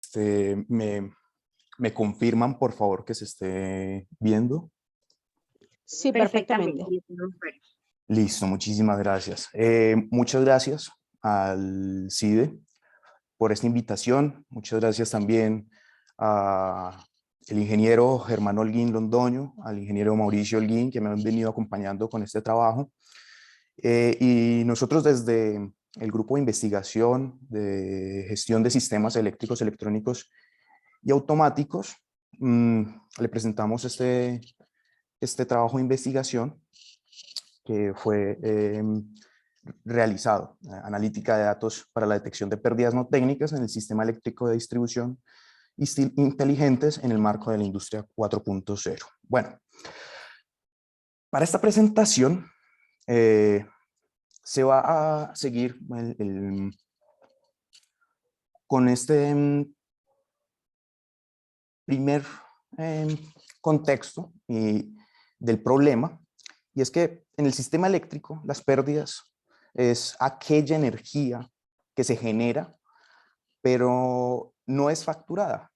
Este, me confirman, por favor, que se esté viendo. Sí, perfectamente. Listo, muchísimas gracias. Muchas gracias al CIDE por esta invitación. Muchas gracias también al ingeniero Germán Holguín Londoño, al ingeniero Mauricio Holguín, que me han venido acompañando con este trabajo. Y nosotros desde el grupo de investigación de gestión de sistemas eléctricos, electrónicos y automáticos, le presentamos este trabajo de investigación que fue realizado, analítica de datos para la detección de pérdidas no técnicas en el sistema eléctrico de distribución inteligentes en el marco de la industria 4.0. Bueno, para esta presentación se va a seguir con este primer contexto del problema, y es que en el sistema eléctrico las pérdidas es aquella energía que se genera pero no es facturada,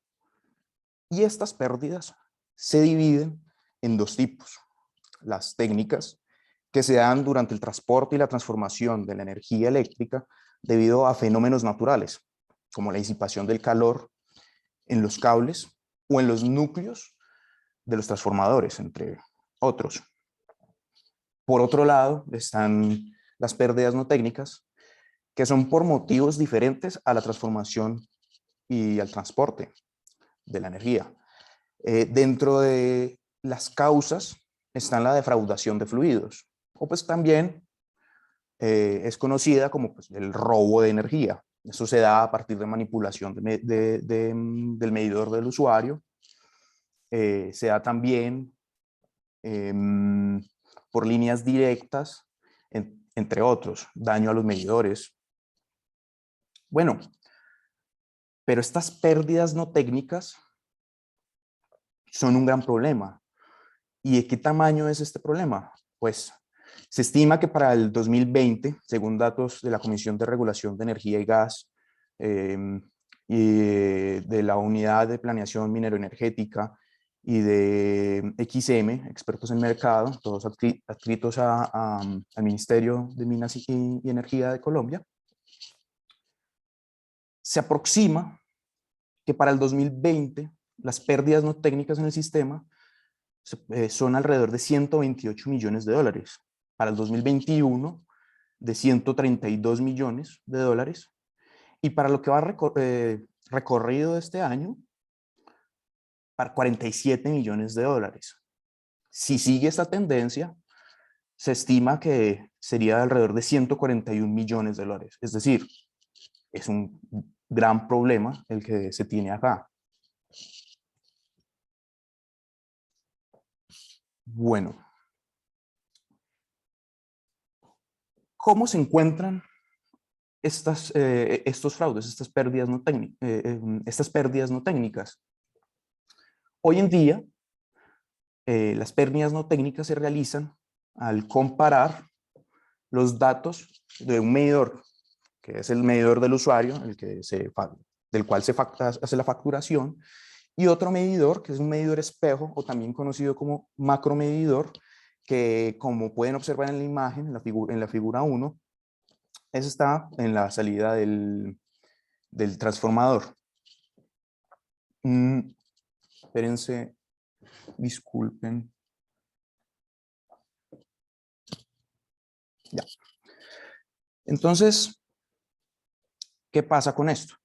y estas pérdidas se dividen en dos tipos: las técnicas, que se dan durante el transporte y la transformación de la energía eléctrica debido a fenómenos naturales, como la disipación del calor en los cables o en los núcleos de los transformadores, entre otros. Por otro lado, están las pérdidas no técnicas, que son por motivos diferentes a la transformación y al transporte de la energía. Dentro de las causas están la defraudación de fluidos, o pues también es conocida como pues, el robo de energía. Eso se da a partir de manipulación del medidor del usuario. Se da también por líneas directas, entre otros, daño a los medidores. Bueno, pero estas pérdidas no técnicas son un gran problema. ¿Y de qué tamaño es este problema? Pues se estima que para el 2020, según datos de la Comisión de Regulación de Energía y Gas y de la Unidad de Planeación Minero-Energética y de XM, expertos en mercado, todos adscritos al Ministerio de Minas y Energía de Colombia, se aproxima que para el 2020 las pérdidas no técnicas en el sistema son alrededor de 128 millones de dólares. Para el 2021, de 132 millones de dólares. Y para lo que va recorrido de este año, para 47 millones de dólares. Si sigue esta tendencia, se estima que sería de alrededor de 141 millones de dólares. Es decir, es un gran problema el que se tiene acá. Bueno, ¿cómo se encuentran estos fraudes, estas pérdidas no técnicas? Hoy en día, las pérdidas no técnicas se realizan al comparar los datos de un medidor, que es el medidor del usuario, del cual se hace la facturación, y otro medidor, que es un medidor espejo, o también conocido como macromedidor, que como pueden observar en la imagen, en la figura 1, ese está en la salida del transformador. Espérense, disculpen. Ya. Entonces, ¿qué pasa con esto?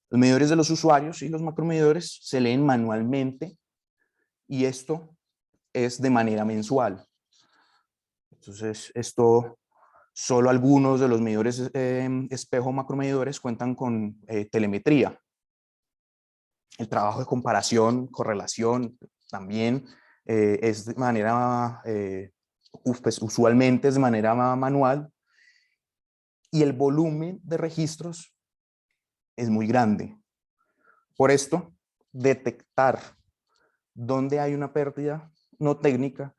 Los medidores de los usuarios y los macromedidores se leen manualmente, y esto es de manera mensual. Entonces, solo algunos de los medidores espejo macromedidores cuentan con telemetría. El trabajo de comparación, correlación, también es de manera, pues usualmente es de manera manual, y el volumen de registros es muy grande. Por esto, detectar dónde hay una pérdida no técnica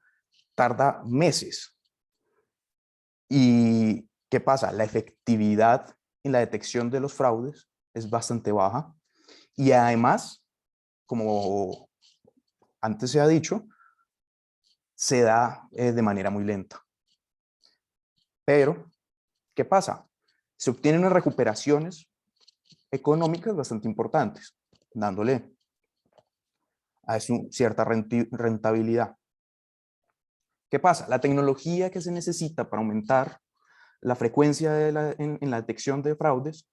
tarda meses. ¿Y qué pasa? La efectividad en la detección de los fraudes es bastante baja, Y además, como antes se ha dicho, se da de manera muy lenta. Pero, ¿qué pasa? Se obtienen unas recuperaciones económicas bastante importantes, dándole a eso cierta rentabilidad. ¿Qué pasa? La tecnología que se necesita para aumentar la frecuencia en la detección de fraudes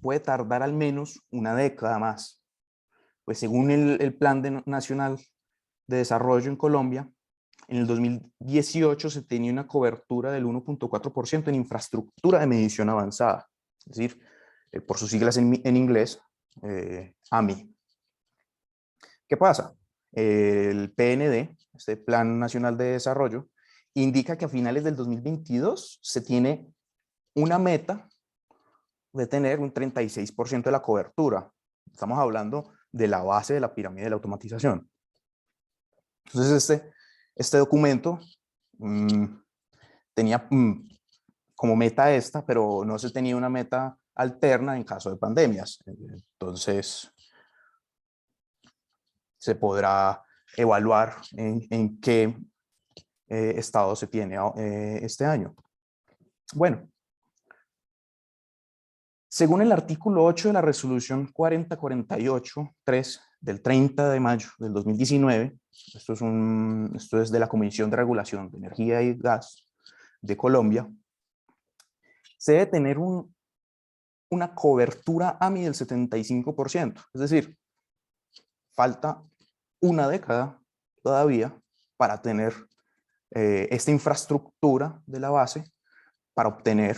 puede tardar al menos una década más. Pues según el Plan Nacional de Desarrollo en Colombia, en el 2018 se tenía una cobertura del 1.4% en infraestructura de medición avanzada, es decir, por sus siglas en inglés, AMI. ¿Qué pasa? El PND, este Plan Nacional de Desarrollo, indica que a finales del 2022 se tiene una meta de tener un 36% de la cobertura. Estamos hablando de la base de la pirámide de la automatización. Entonces, este documento tenía como meta esta, pero no se tenía una meta alterna en caso de pandemias. Entonces, se podrá evaluar en qué estado se tiene este año. Bueno, según el artículo 8 de la resolución 4048-3 del 30 de mayo del 2019, esto es de la Comisión de Regulación de Energía y Gas de Colombia, se debe tener una cobertura AMI del 75%, es decir, falta una década todavía para tener esta infraestructura de la base para obtener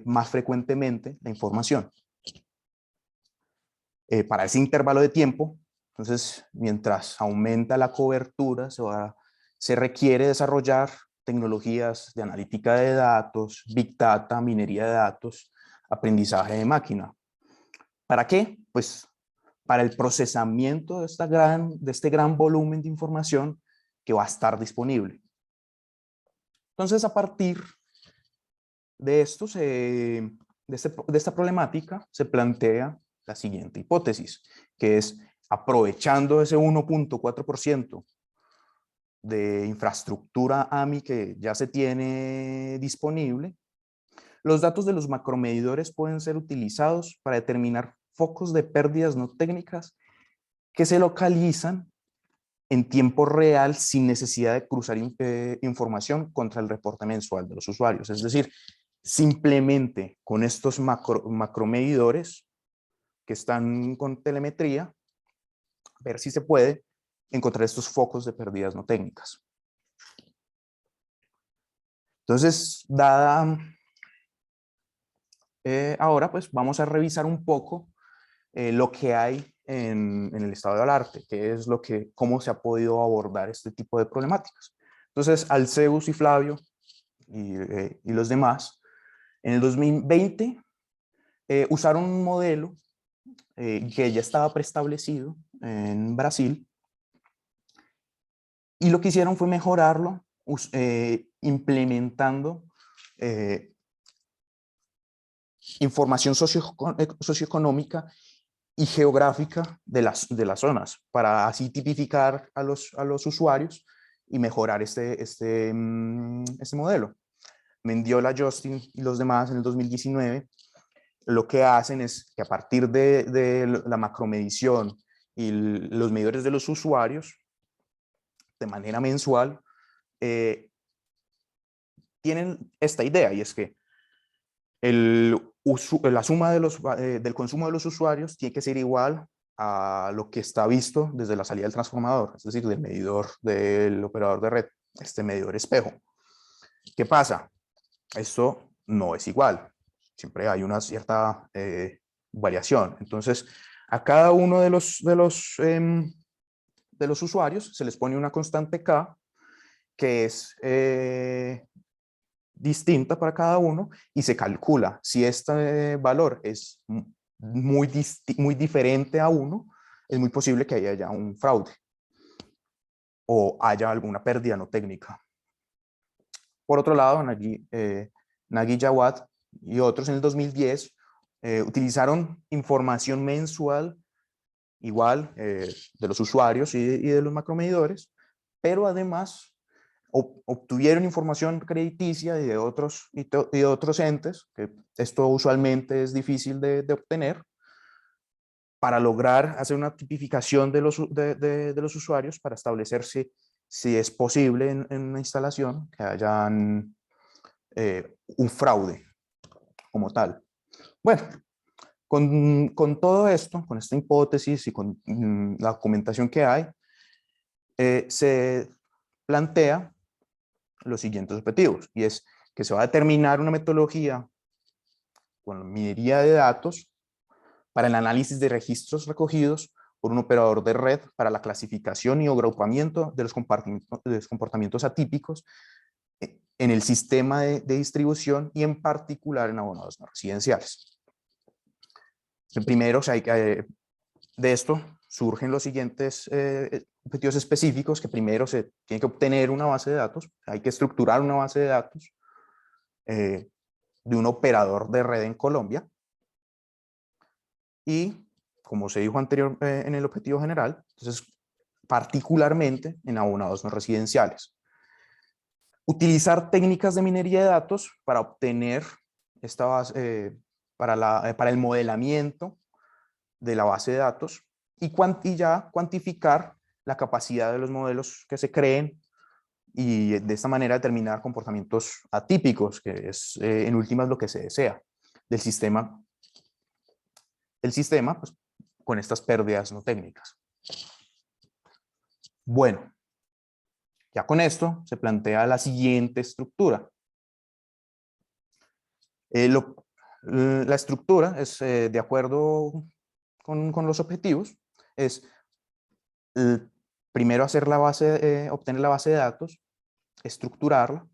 más frecuentemente la información. Para ese intervalo de tiempo, entonces, mientras aumenta la cobertura, se requiere desarrollar tecnologías de analítica de datos, Big Data, minería de datos, aprendizaje de máquina. ¿Para qué? Pues para el procesamiento de este gran volumen de información que va a estar disponible. Entonces, a partir de esto, de esta problemática, se plantea la siguiente hipótesis, que es aprovechando ese 1.4% de infraestructura AMI que ya se tiene disponible, los datos de los macromedidores pueden ser utilizados para determinar focos de pérdidas no técnicas que se localizan en tiempo real sin necesidad de cruzar información contra el reporte mensual de los usuarios. Es decir, simplemente con estos macromedidores que están con telemetría, ver si se puede encontrar estos focos de pérdidas no técnicas. Entonces, ahora pues vamos a revisar un poco lo que hay en el estado del arte, que es cómo se ha podido abordar este tipo de problemáticas. Entonces, Alceus y Flavio y los demás, en el 2020 usaron un modelo que ya estaba preestablecido en Brasil, y lo que hicieron fue mejorarlo implementando información socioeconómica y geográfica de las zonas, para así tipificar a los usuarios y mejorar este modelo. Mendiola, Justin y los demás en el 2019 lo que hacen es que a partir de la macromedición y los medidores de los usuarios, de manera mensual, tienen esta idea, y es que la suma del consumo de los usuarios tiene que ser igual a lo que está visto desde la salida del transformador, es decir, del medidor del operador de red, este medidor espejo. ¿Qué pasa? Esto no es igual, siempre hay una cierta variación. Entonces, a cada uno de los usuarios se les pone una constante K que es distinta para cada uno, y se calcula si este valor es muy diferente a 1, es muy posible que haya un fraude o haya alguna pérdida no técnica. Por otro lado, Nagui Jawad y otros en el 2010 Utilizaron información mensual igual de los usuarios y de los macromedidores, pero además obtuvieron información crediticia y de otros entes, que esto usualmente es difícil de obtener, para lograr hacer una tipificación de los usuarios para establecer si es posible en una instalación que haya un fraude como tal. Bueno, con todo esto, con esta hipótesis y con la documentación que hay, se plantea los siguientes objetivos, y es que se va a determinar una metodología con minería de datos para el análisis de registros recogidos por un operador de red para la clasificación y agrupamiento de los comportamientos atípicos en el sistema de distribución y en particular en abonados no residenciales. El primero, o sea, de esto surgen los siguientes objetivos específicos, que primero se tiene que obtener una base de datos, hay que estructurar una base de datos de un operador de red en Colombia, y como se dijo anterior en el objetivo general, entonces particularmente en abonados no residenciales. Utilizar técnicas de minería de datos para obtener esta base, para el modelamiento de la base de datos y ya cuantificar la capacidad de los modelos que se creen y de esta manera determinar comportamientos atípicos, que es en últimas lo que se desea del sistema. El sistema, pues, con estas pérdidas no técnicas. Bueno, ya con esto se plantea la siguiente estructura. La estructura es, de acuerdo con los objetivos, es primero hacer la base, obtener la base de datos, estructurarla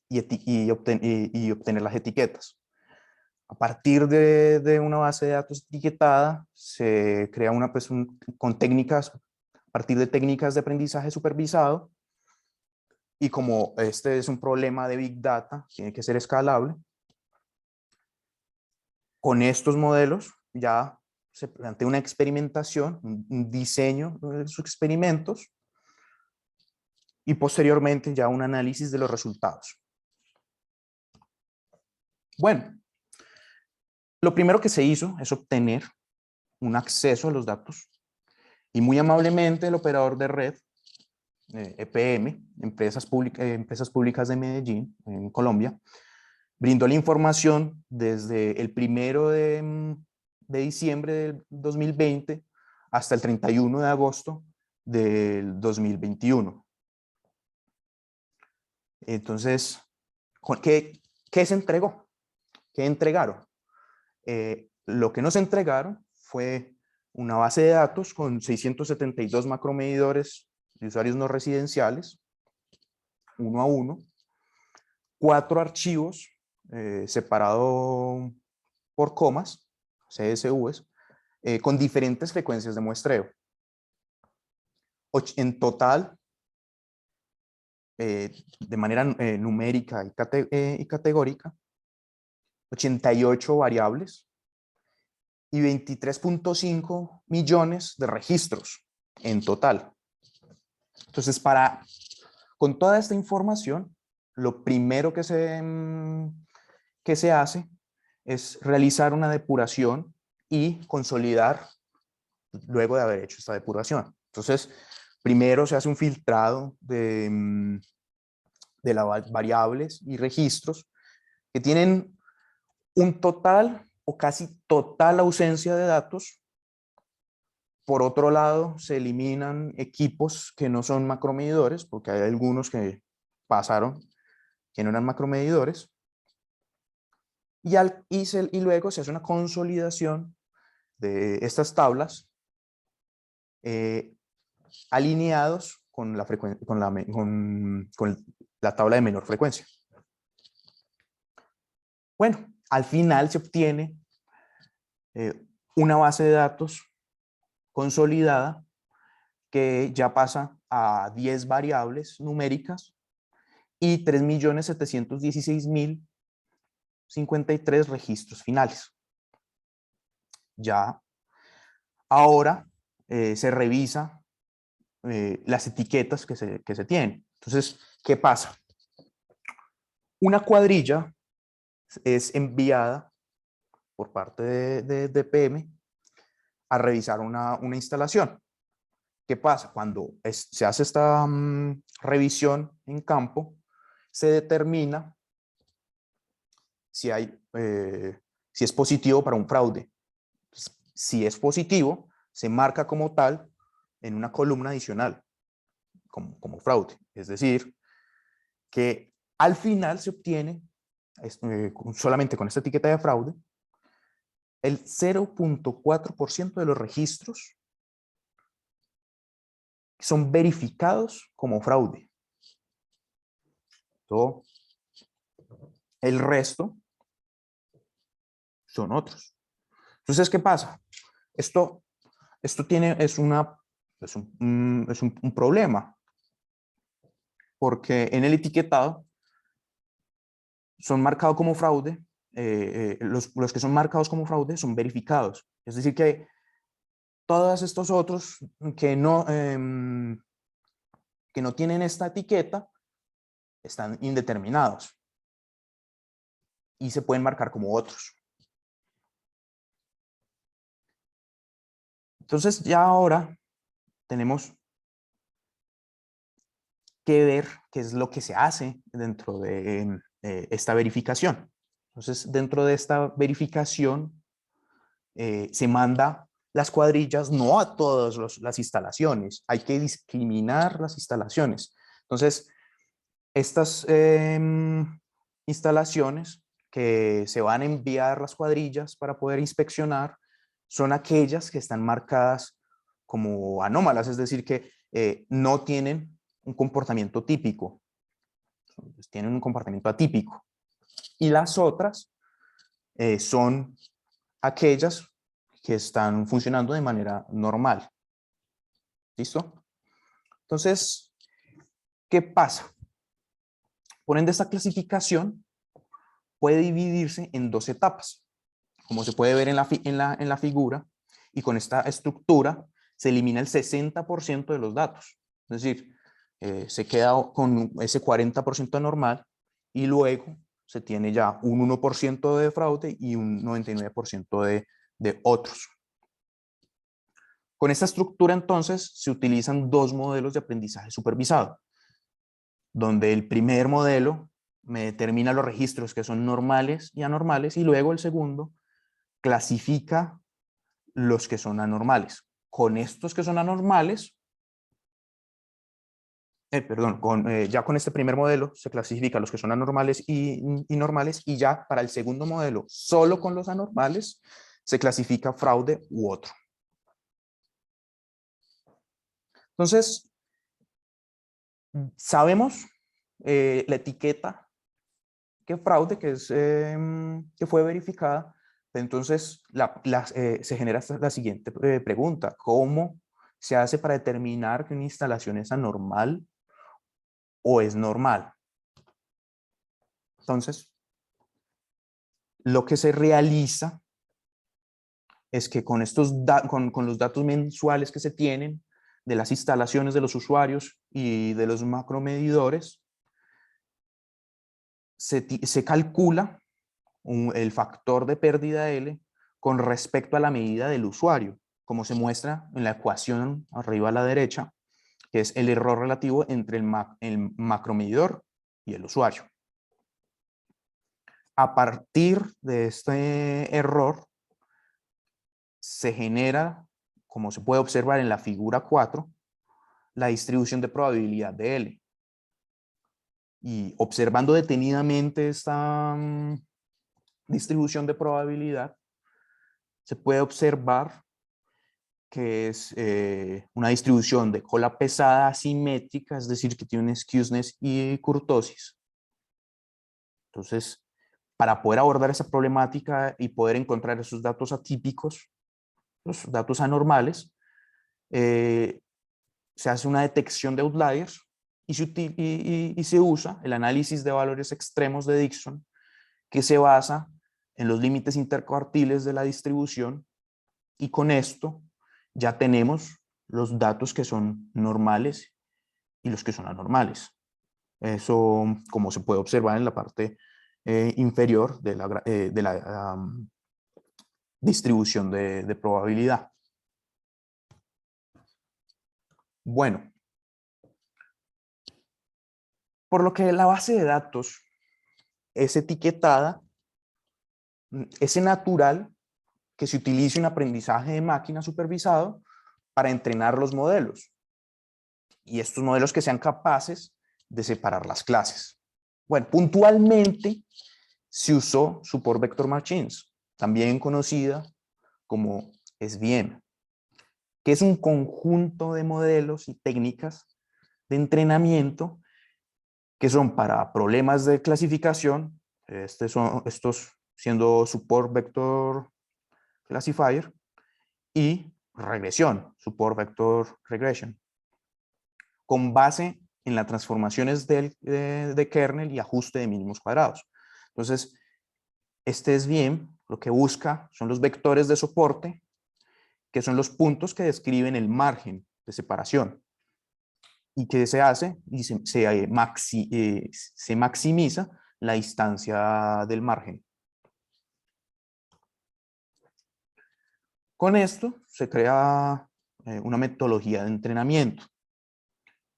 y obtener las etiquetas. A partir de una base de datos etiquetada, se crea con técnicas, a partir de técnicas de aprendizaje supervisado, y como este es un problema de Big Data, tiene que ser escalable, con estos modelos ya se plantea una experimentación, un diseño de sus experimentos, y posteriormente ya un análisis de los resultados. Bueno, lo primero que se hizo es obtener un acceso a los datos, y muy amablemente el operador de red, EPM, Empresas Públicas de Medellín, en Colombia, brindó la información desde el 1 de diciembre del 2020 hasta el 31 de agosto del 2021. Entonces, ¿qué se entregó? ¿Qué entregaron? Lo que nos entregaron fue una base de datos con 672 macromedidores de usuarios no residenciales, uno a uno, 4 archivos separados por comas, CSVs, con diferentes frecuencias de muestreo. En total, de manera numérica y categórica, 88 variables y 23.5 millones de registros en total. Entonces, con toda esta información, lo primero que se hace es realizar una depuración y consolidar luego de haber hecho esta depuración. Entonces, primero se hace un filtrado de las variables y registros que tienen un total o casi total ausencia de datos. Por otro lado, se eliminan equipos que no son macromedidores, porque hay algunos que pasaron que no eran macromedidores. Y luego se hace una consolidación de estas tablas alineados con la tabla de menor frecuencia. Bueno, al final se obtiene una base de datos consolidada que ya pasa a 10 variables numéricas y 3.716.053 registros finales. ya ahora se revisa las etiquetas que se tienen. Entonces, ¿qué pasa? Una cuadrilla es enviada por parte de DPM a revisar una instalación. ¿Qué pasa? Cuando se hace esta revisión en campo, se determina si es positivo para un fraude. Si es positivo, se marca como tal en una columna adicional, como fraude. Es decir, que al final se obtiene, solamente con esta etiqueta de fraude, el 0.4% de los registros son verificados como fraude. Todo el resto son otros. Entonces, ¿qué pasa? Esto es un problema, porque en el etiquetado son marcados como fraude, los que son marcados como fraude son verificados. Es decir, que todos estos otros que no tienen esta etiqueta están indeterminados y se pueden marcar como otros. Entonces ya ahora tenemos que ver qué es lo que se hace dentro de esta verificación. Entonces, dentro de esta verificación se manda las cuadrillas no a todas las instalaciones, hay que discriminar las instalaciones. Entonces, estas instalaciones que se van a enviar las cuadrillas para poder inspeccionar son aquellas que están marcadas como anómalas, es decir, que no tienen un comportamiento típico, tienen un comportamiento atípico. Y las otras son aquellas que están funcionando de manera normal. ¿Listo? Entonces, ¿qué pasa? Por ende, esta clasificación puede dividirse en dos etapas, como se puede ver en la figura, y con esta estructura se elimina el 60% de los datos. Es decir, se queda con ese 40% normal y luego se tiene ya un 1% de fraude y un 99% de otros. Con esta estructura entonces se utilizan dos modelos de aprendizaje supervisado, donde el primer modelo me determina los registros que son normales y anormales y luego el segundo clasifica los que son anormales. Con estos que son anormales, ya con este primer modelo se clasifica los que son anormales y normales, y ya para el segundo modelo, solo con los anormales, se clasifica fraude u otro. Entonces, sabemos la etiqueta que fraude, que fue verificada. Entonces, se genera la siguiente pregunta: ¿cómo se hace para determinar que una instalación es anormal o es normal? Entonces, lo que se realiza es que con los datos mensuales que se tienen de las instalaciones de los usuarios y de los macromedidores, se calcula el factor de pérdida L con respecto a la medida del usuario, como se muestra en la ecuación arriba a la derecha, que es el error relativo entre el macromedidor y el usuario. A partir de este error se genera, como se puede observar en la figura 4, la distribución de probabilidad de L. Y observando detenidamente esta distribución de probabilidad, se puede observar que es una distribución de cola pesada asimétrica, es decir, que tiene un skewness y kurtosis. Entonces, para poder abordar esa problemática y poder encontrar esos datos atípicos, los datos anormales, se hace una detección de outliers y se usa el análisis de valores extremos de Dickson, que se basa en los límites intercuartiles de la distribución Y con esto ya tenemos los datos que son normales y los que son anormales. Eso, como se puede observar en la parte inferior de la distribución de probabilidad. Bueno, por lo que la base de datos es etiquetada, es natural que se utilice un aprendizaje de máquina supervisado para entrenar los modelos. Y estos modelos que sean capaces de separar las clases. Bueno, puntualmente se usó Support Vector Machines, también conocida como SVM, que es un conjunto de modelos y técnicas de entrenamiento que son para problemas de clasificación, estos siendo Support Vector Classifier, y regresión, Support Vector Regression, con base en las transformaciones de kernel y ajuste de mínimos cuadrados. Entonces, este SVM lo que busca son los vectores de soporte, que son los puntos que describen el margen de separación. ¿Y qué se hace? Y se maximiza la distancia del margen. Con esto se crea una metodología de entrenamiento.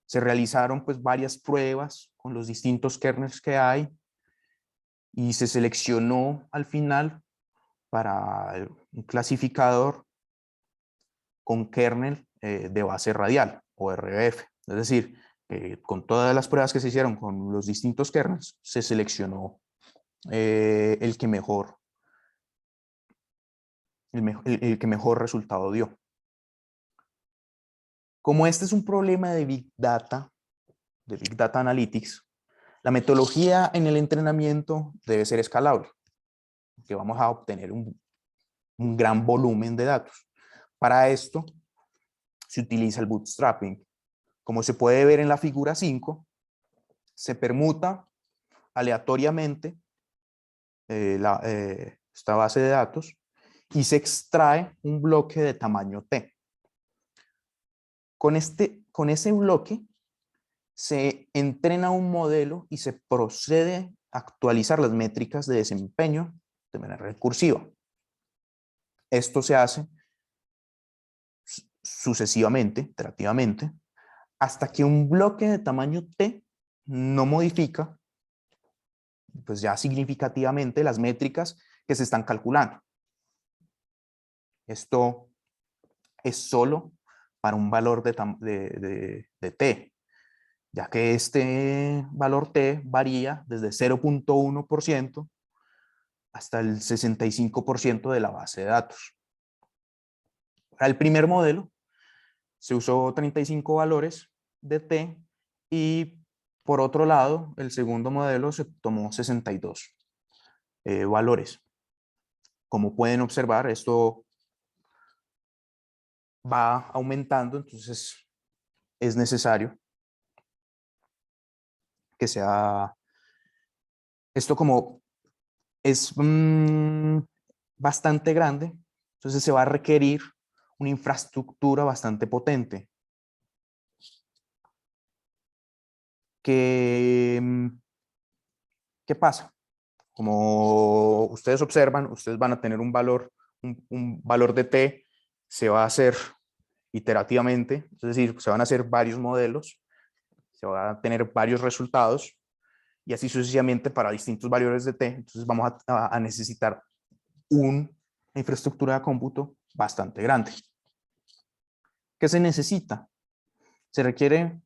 Se realizaron pues varias pruebas con los distintos kernels que hay y se seleccionó al final para un clasificador con kernel de base radial o RBF. Es decir, con todas las pruebas que se hicieron con los distintos kernels, se seleccionó el que mejor resultado dio. Como este es un problema de Big Data Analytics, la metodología en el entrenamiento debe ser escalable, que vamos a obtener un gran volumen de datos. Para esto se utiliza el bootstrapping. Como se puede ver en la figura 5, se permuta aleatoriamente esta base de datos y se extrae un bloque de tamaño T. Con ese bloque se entrena un modelo y se procede a actualizar las métricas de desempeño de manera recursiva. Esto se hace sucesivamente, iterativamente, hasta que un bloque de tamaño T no modifica pues ya significativamente las métricas que se están calculando. Esto es solo para un valor de T, ya que este valor T varía desde 0.1% hasta el 65% de la base de datos. Para el primer modelo se usó 35 valores de T y por otro lado, el segundo modelo se tomó 62 valores. Como pueden observar, esto va aumentando, entonces es necesario que sea esto, como es bastante grande, entonces se va a requerir una infraestructura bastante potente. ¿Qué pasa? Como ustedes observan, ustedes van a tener un valor de T, se va a hacer iterativamente, es decir, se van a hacer varios modelos, se van a tener varios resultados y así sucesivamente para distintos valores de T. Entonces vamos a necesitar una infraestructura de cómputo bastante grande. ¿Qué se necesita? Se requiere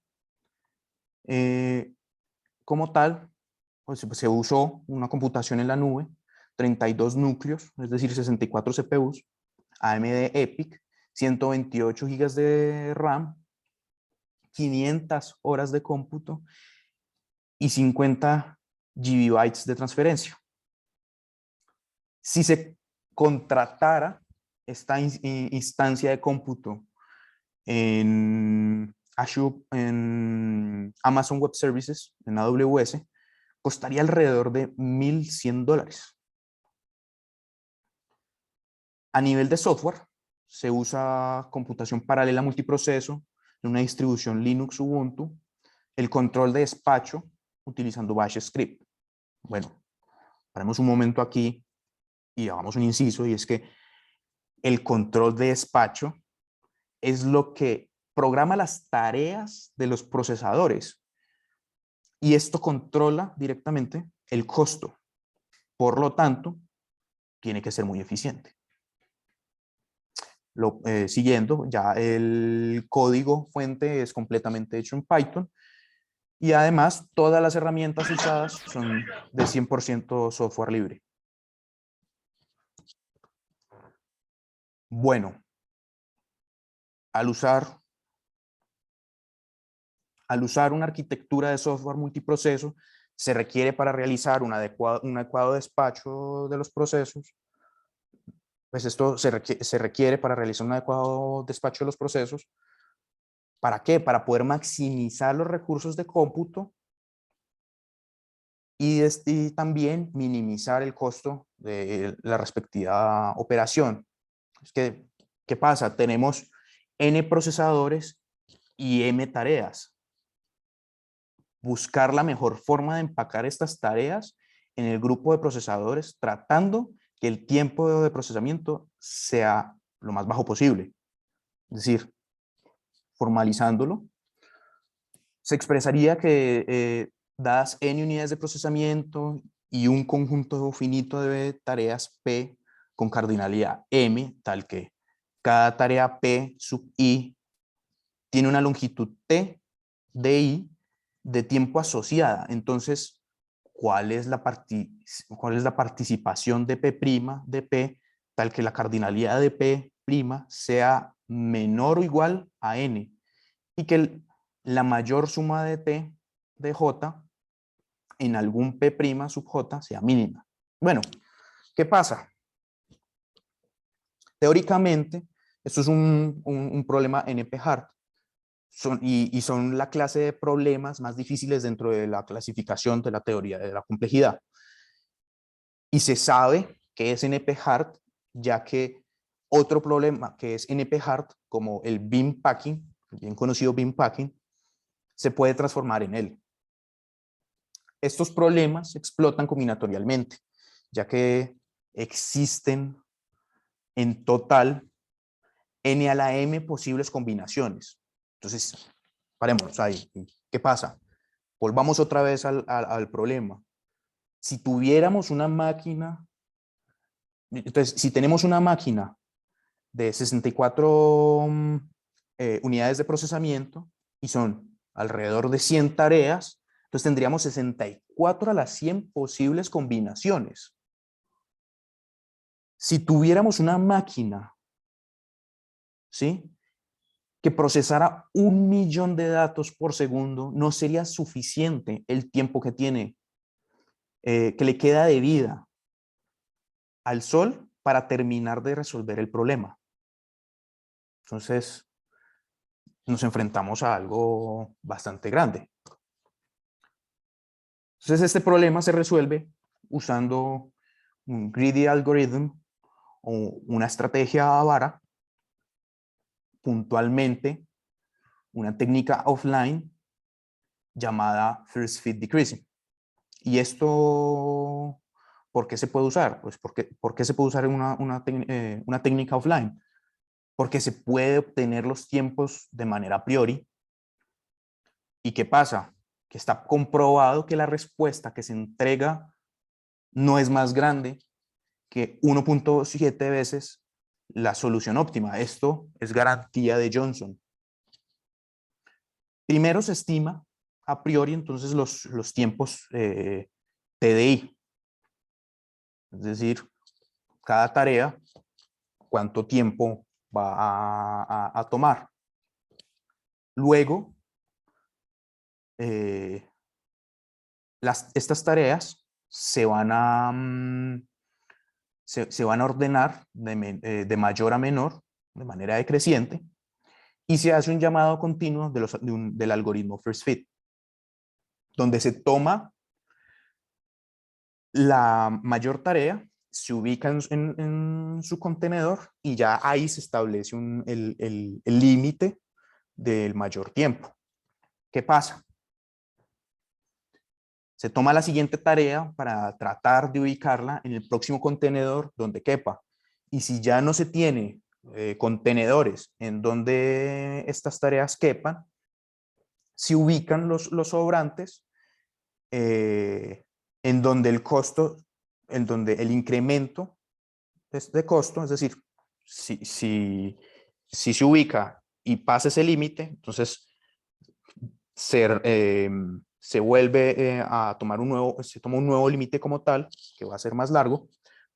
como tal, pues se usó una computación en la nube, 32 núcleos, es decir, 64 CPUs, AMD EPIC, 128 GB de RAM, 500 horas de cómputo y 50 GB de transferencia. Si se contratara esta instancia de cómputo en Azure, en Amazon Web Services, en AWS, costaría alrededor de $1,100. A nivel de software, se usa computación paralela multiproceso en una distribución Linux Ubuntu, el control de despacho utilizando Bash Script. Bueno, paremos un momento aquí y hagamos un inciso, y es que el control de despacho es lo que programa las tareas de los procesadores, y esto controla directamente el costo. Por lo tanto, tiene que ser muy eficiente. Siguiendo, ya el código fuente es completamente hecho en Python, y además todas las herramientas usadas son de 100% software libre. Bueno, al usar una arquitectura de software multiproceso, se requiere para realizar un adecuado despacho de los procesos. Pues esto se requiere para realizar un adecuado despacho de los procesos. ¿Para qué? Para poder maximizar los recursos de cómputo y también minimizar el costo de la respectiva operación. Es que, ¿qué pasa? Tenemos N procesadores y M tareas. Buscar la mejor forma de empacar estas tareas en el grupo de procesadores, tratando que el tiempo de procesamiento sea lo más bajo posible. Es decir, formalizándolo, se expresaría que dadas n unidades de procesamiento y un conjunto finito de tareas P con cardinalidad M, tal que cada tarea P sub I tiene una longitud T de I de tiempo asociada. Entonces, ¿cuál es la participación de P' de P tal que la cardinalidad de P' sea menor o igual a N? Y que la mayor suma de T de J en algún P' sub J sea mínima. Bueno, ¿qué pasa? Teóricamente, esto es un problema NP-hard. Son la clase de problemas más difíciles dentro de la clasificación de la teoría de la complejidad. Y se sabe que es NP-hard, ya que otro problema que es NP-hard, como el beam packing, el bien conocido beam packing, se puede transformar en él. Estos problemas se explotan combinatorialmente, ya que existen en total n a la m posibles combinaciones. Entonces, paremos ahí. ¿Qué pasa? Volvamos otra vez al problema. Si tuviéramos una máquina, entonces, si tenemos una máquina de 64 unidades de procesamiento y son alrededor de 100 tareas, entonces tendríamos 64 a las 100 posibles combinaciones. Si tuviéramos una máquina, ¿sí?, que procesara 1.000.000 de datos por segundo, no sería suficiente el tiempo que tiene, que le queda de vida al Sol para terminar de resolver el problema. Entonces, nos enfrentamos a algo bastante grande. Entonces, este problema se resuelve usando un greedy algorithm o una estrategia avara, puntualmente una técnica offline llamada first fit decreasing. ¿Y esto por qué se puede usar? Pues ¿por qué se puede usar una técnica offline? Porque se puede obtener los tiempos de manera a priori. ¿Y qué pasa? Que está comprobado que la respuesta que se entrega no es más grande que 1.7 veces la solución óptima. Esto es garantía de Johnson. Primero se estima a priori entonces los tiempos TDI. Es decir, cada tarea, cuánto tiempo va a tomar. Luego, estas tareas se van a ordenar de mayor a menor, de manera decreciente, y se hace un llamado continuo del algoritmo first fit, donde se toma la mayor tarea se ubica en su contenedor y ya ahí se establece el límite del mayor tiempo. ¿Qué pasa? Se toma la siguiente tarea para tratar de ubicarla en el próximo contenedor donde quepa. Y si ya no se tiene contenedores en donde estas tareas quepan, se ubican los sobrantes en donde el costo, en donde el incremento de costo, es decir, si se ubica y pasa ese límite, entonces se vuelve a tomar se toma un nuevo límite como tal, que va a ser más largo,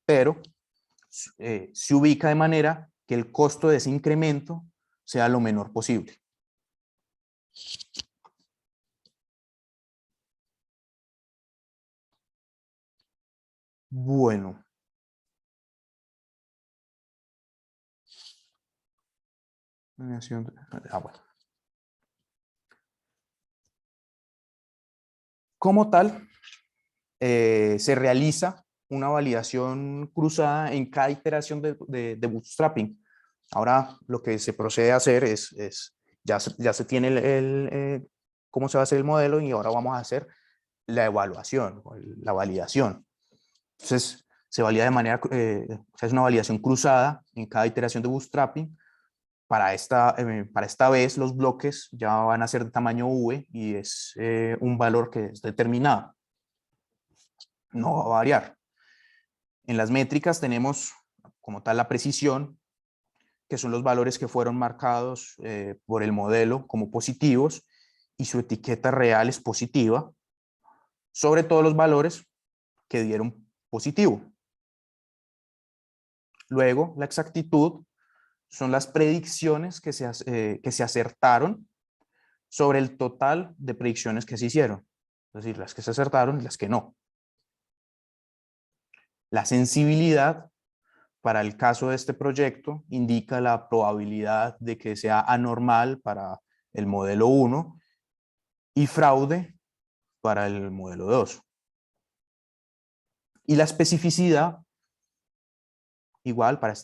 pero se ubica de manera que el costo de ese incremento sea lo menor posible. Bueno. Bueno. Como tal, se realiza una validación cruzada en cada iteración de bootstrapping. Ahora lo que se procede a hacer ya se tiene cómo se va a hacer el modelo y ahora vamos a hacer la evaluación, la validación. Entonces, se valida de manera, es una validación cruzada en cada iteración de bootstrapping. Para esta vez los bloques ya van a ser de tamaño V y es un valor que es determinado. No va a variar. En las métricas tenemos como tal la precisión, que son los valores que fueron marcados por el modelo como positivos y su etiqueta real es positiva, sobre todos los valores que dieron positivo. Luego, la exactitud son las predicciones que se acertaron sobre el total de predicciones que se hicieron. Es decir, las que se acertaron y las que no. La sensibilidad, para el caso de este proyecto, indica la probabilidad de que sea anormal para el modelo 1 y fraude para el modelo 2. Y la especificidad, igual para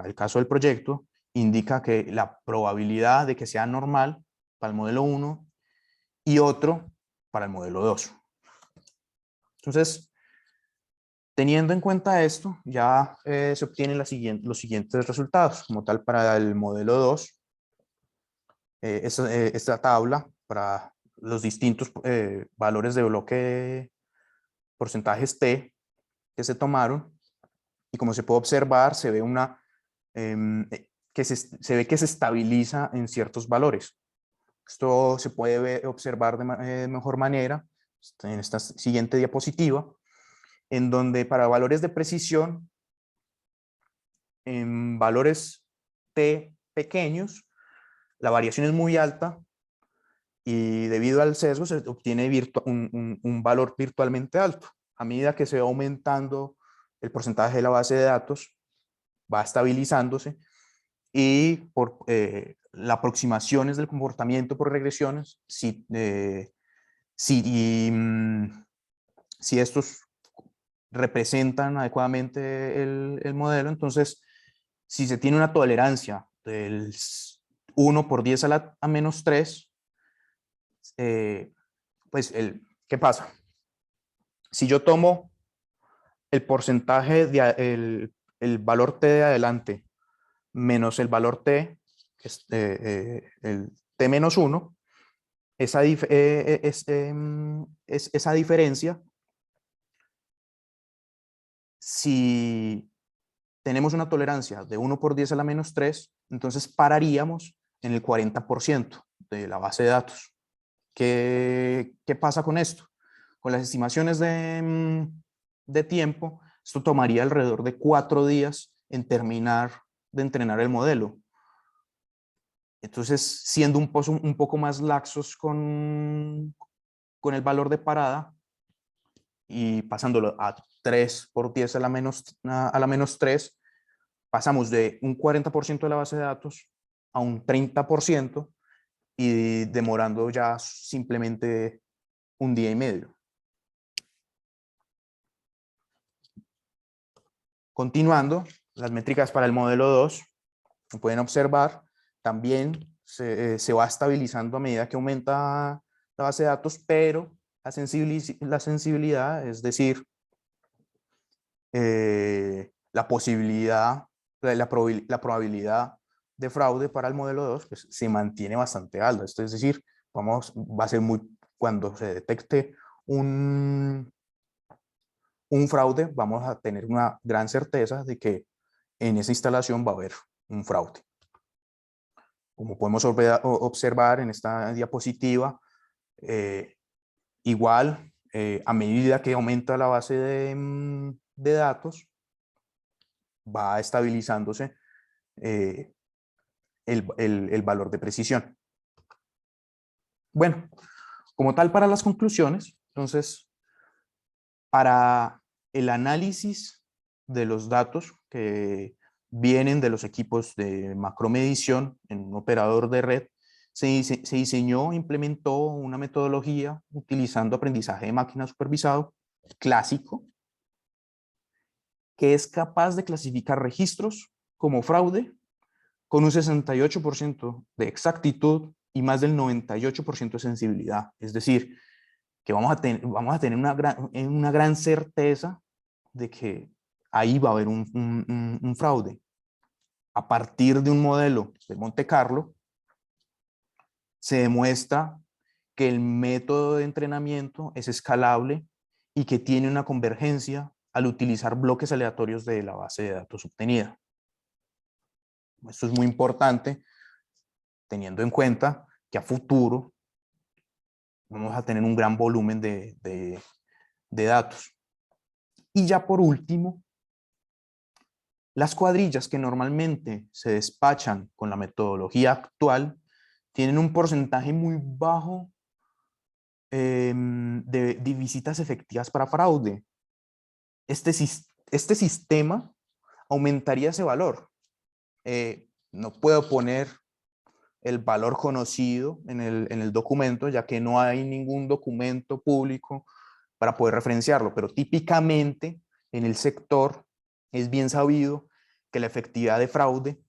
el caso del proyecto, indica que la probabilidad de que sea normal para el modelo 1 y otro para el modelo 2. Entonces, teniendo en cuenta esto, ya se obtienen los siguientes resultados. Como tal, para el modelo 2, esta tabla para los distintos valores de bloque porcentajes T que se tomaron. Y como se puede observar, se ve se ve que se estabiliza en ciertos valores. Esto se puede observar de mejor manera en esta siguiente diapositiva, en donde para valores de precisión, en valores T pequeños, la variación es muy alta y debido al sesgo se obtiene un valor virtualmente alto. A medida que se va aumentando el porcentaje de la base de datos, va estabilizándose y por las aproximaciones del comportamiento por regresiones, si estos representan adecuadamente el modelo, entonces si se tiene una tolerancia del 1 por 10 a menos 3, pues ¿qué pasa? Si yo tomo el porcentaje, el valor T de adelante, menos el valor T, que es el T menos 1, esa diferencia, si tenemos una tolerancia de 1 por 10 a la menos 3, entonces pararíamos en el 40% de la base de datos. ¿Qué pasa con esto? Con las estimaciones de tiempo, esto tomaría alrededor de 4 días en terminar de entrenar el modelo. Entonces, siendo un poco más laxos con el valor de parada y pasándolo a 3 por 10 a la menos 3, pasamos de un 40% de la base de datos a un 30% y demorando ya simplemente un día y medio. Continuando, las métricas para el modelo 2, como pueden observar, también se va estabilizando a medida que aumenta la base de datos, pero la sensibilidad, es decir, la posibilidad, la probabilidad de fraude para el modelo 2 pues, se mantiene bastante alta. Esto es decir, va a ser cuando se detecte un fraude, vamos a tener una gran certeza de que en esa instalación va a haber un fraude. Como podemos observar en esta diapositiva, igual, a medida que aumenta la base de datos, va estabilizándose el valor de precisión. Bueno, como tal para las conclusiones, entonces, para el análisis de los datos que vienen de los equipos de macromedición en un operador de red, se diseñó e implementó una metodología utilizando aprendizaje de máquina supervisado clásico, que es capaz de clasificar registros como fraude con un 68% de exactitud y más del 98% de sensibilidad. Es decir, que vamos a tener una gran certeza de que ahí va a haber un fraude. A partir de un modelo de Monte Carlo, se demuestra que el método de entrenamiento es escalable y que tiene una convergencia al utilizar bloques aleatorios de la base de datos obtenida. Esto es muy importante, teniendo en cuenta que a futuro vamos a tener un gran volumen de datos. Y ya por último, las cuadrillas que normalmente se despachan con la metodología actual tienen un porcentaje muy bajo de visitas efectivas para fraude. Este sistema aumentaría ese valor. No puedo poner el valor conocido en el documento, ya que no hay ningún documento público para poder referenciarlo, pero típicamente en el sector es bien sabido que la efectividad de fraude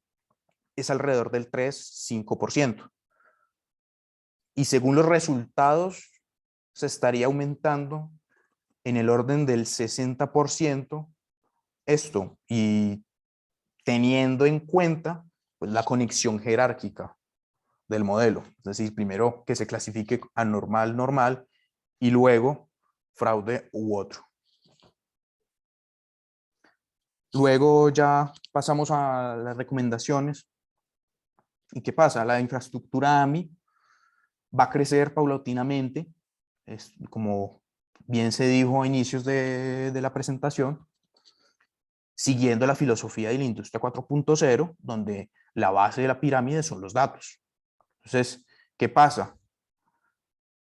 es alrededor del 3-5%. Y según los resultados, se estaría aumentando en el orden del 60% esto, y teniendo en cuenta pues, la conexión jerárquica del modelo. Es decir, primero que se clasifique anormal, normal, y luego fraude u otro. Luego ya pasamos a las recomendaciones. ¿Y qué pasa? La infraestructura AMI va a crecer paulatinamente, como bien se dijo a inicios de la presentación, siguiendo la filosofía de la industria 4.0, donde la base de la pirámide son los datos. Entonces, ¿qué pasa?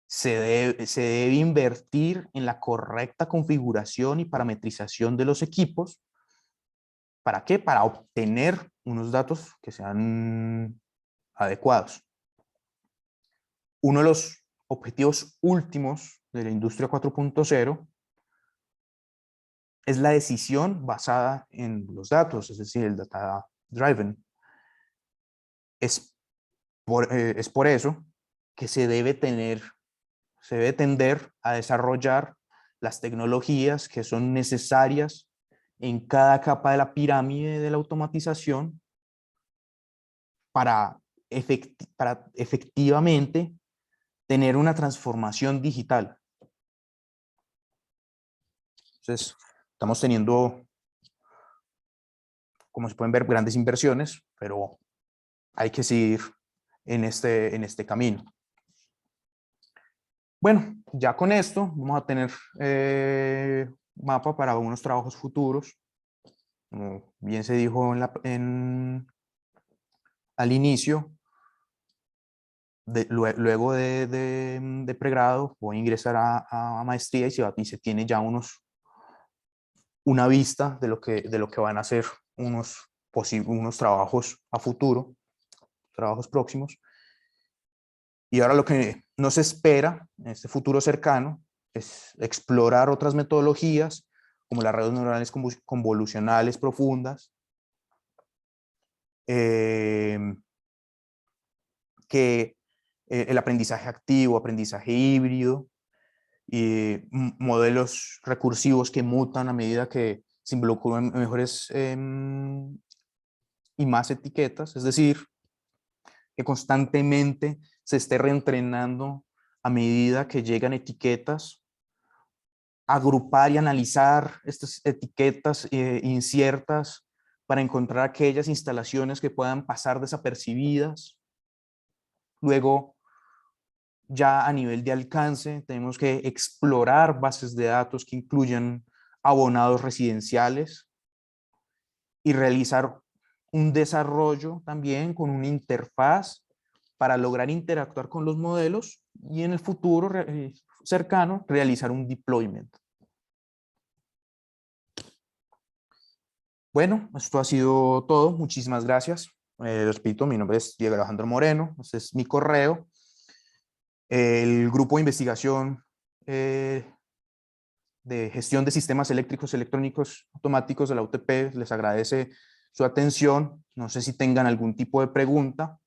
Se debe invertir en la correcta configuración y parametrización de los equipos. ¿Para qué? Para obtener unos datos que sean adecuados. Uno de los objetivos últimos de la industria 4.0 es la decisión basada en los datos, es decir, el data driven. Es por eso que se debe tender a desarrollar las tecnologías que son necesarias en cada capa de la pirámide de la automatización para efectivamente tener una transformación digital. Entonces, estamos teniendo, como se pueden ver, grandes inversiones, pero hay que seguir en este camino. Bueno, ya con esto vamos a tener mapa para unos trabajos futuros. Como bien se dijo al inicio, luego de pregrado voy a ingresar a maestría y se tiene ya una vista de lo que van a ser unos trabajos a futuro, trabajos próximos. Y ahora lo que nos espera en este futuro cercano es explorar otras metodologías como las redes neuronales convolucionales profundas, que el aprendizaje activo, aprendizaje híbrido, y modelos recursivos que mutan a medida que se involucran mejores y más etiquetas, es decir, que constantemente se esté reentrenando a medida que llegan etiquetas, agrupar y analizar estas etiquetas inciertas para encontrar aquellas instalaciones que puedan pasar desapercibidas. Luego, ya a nivel de alcance, tenemos que explorar bases de datos que incluyan abonados residenciales y realizar un desarrollo también con una interfaz para lograr interactuar con los modelos y en el futuro cercano realizar un deployment. Bueno, esto ha sido todo. Muchísimas gracias. Repito, mi nombre es Diego Alejandro Moreno. Este es mi correo. El grupo de investigación de gestión de sistemas eléctricos electrónicos automáticos de la UTP les agradece su atención. No sé si tengan algún tipo de pregunta.